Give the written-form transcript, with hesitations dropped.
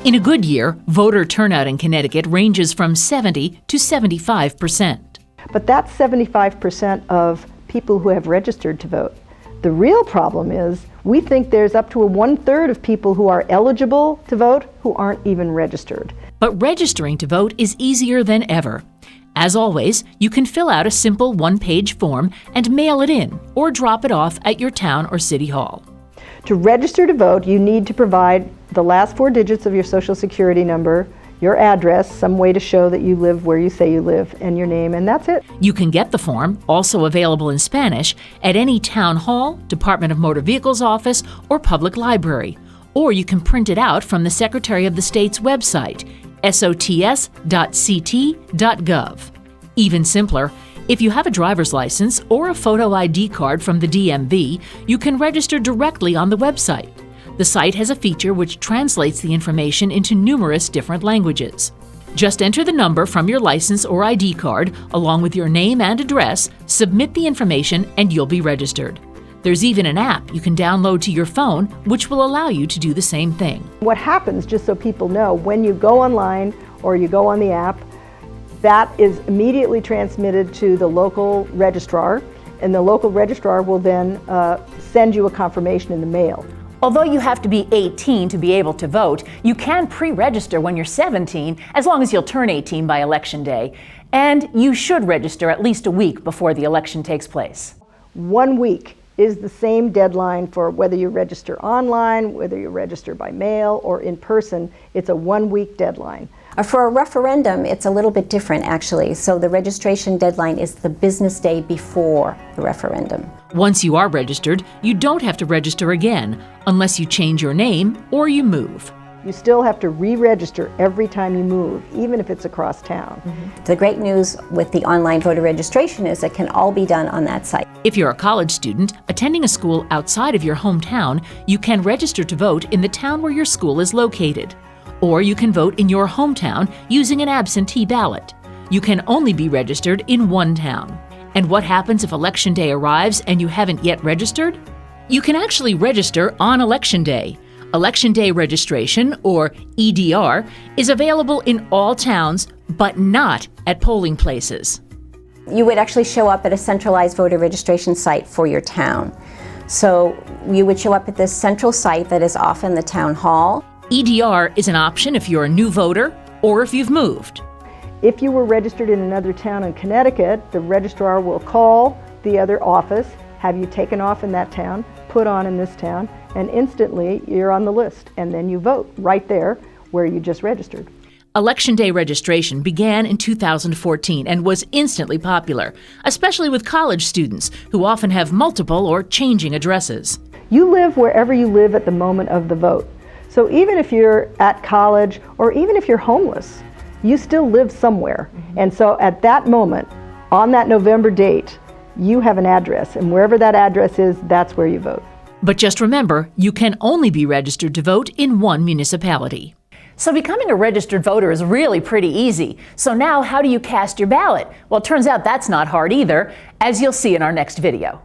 In a good year, voter turnout in Connecticut ranges from 70 to 75%. But that's 75% of people who have registered to vote. The real problem is we think there's up to 1/3 of people who are eligible to vote who aren't even registered. But registering to vote is easier than ever. As always, you can fill out a simple one-page form and mail it in or drop it off at your town or city hall. To register to vote, you need to provide the last 4 digits of your Social Security number, your address, some way to show that you live where you say you live, and your name, and that's it. You can get the form, also available in Spanish, at any town hall, Department of Motor Vehicles office, or public library. Or you can print it out from the Secretary of the State's website, sots.ct.gov. Even simpler, if you have a driver's license or a photo ID card from the DMV, you can register directly on the website. The site has a feature which translates the information into numerous different languages. Just enter the number from your license or ID card, along with your name and address, submit the information, and you'll be registered. There's even an app you can download to your phone, which will allow you to do the same thing. What happens, just so people know, when you go online or you go on the app, that is immediately transmitted to the local registrar, and the local registrar will then send you a confirmation in the mail. Although you have to be 18 to be able to vote, you can pre-register when you're 17, as long as you'll turn 18 by Election Day. And you should register at least a week before the election takes place. 1 week is the same deadline for whether you register online, whether you register by mail or in person. It's a 1-week deadline. For a referendum, it's a little bit different, actually. So the registration deadline is the business day before the referendum. Once you are registered, you don't have to register again unless you change your name or you move. You still have to re-register every time you move, even if it's across town. The great news with the online voter registration is it can all be done on that site. If you're a college student attending a school outside of your hometown, you can register to vote in the town where your school is located. Or you can vote in your hometown using an absentee ballot. You can only be registered in one town. And what happens if Election Day arrives and you haven't yet registered? You can actually register on Election Day. Election Day registration, or EDR, is available in all towns, but not at polling places. You would actually show up at a centralized voter registration site for your town. So you would show up at this central site that is often the town hall. EDR is an option if you're a new voter or if you've moved. If you were registered in another town in Connecticut, the registrar will call the other office, have you taken off in that town, put on in this town, and instantly you're on the list, and then you vote right there where you just registered. Election Day registration began in 2014 and was instantly popular, especially with college students who often have multiple or changing addresses. You live wherever you live at the moment of the vote. So even if you're at college or even if you're homeless, you still live somewhere. And so at that moment, on that November date, you have an address, and wherever that address is, that's where you vote. But just remember, you can only be registered to vote in one municipality. So becoming a registered voter is really pretty easy. So now how do you cast your ballot? Well, it turns out that's not hard either, as you'll see in our next video.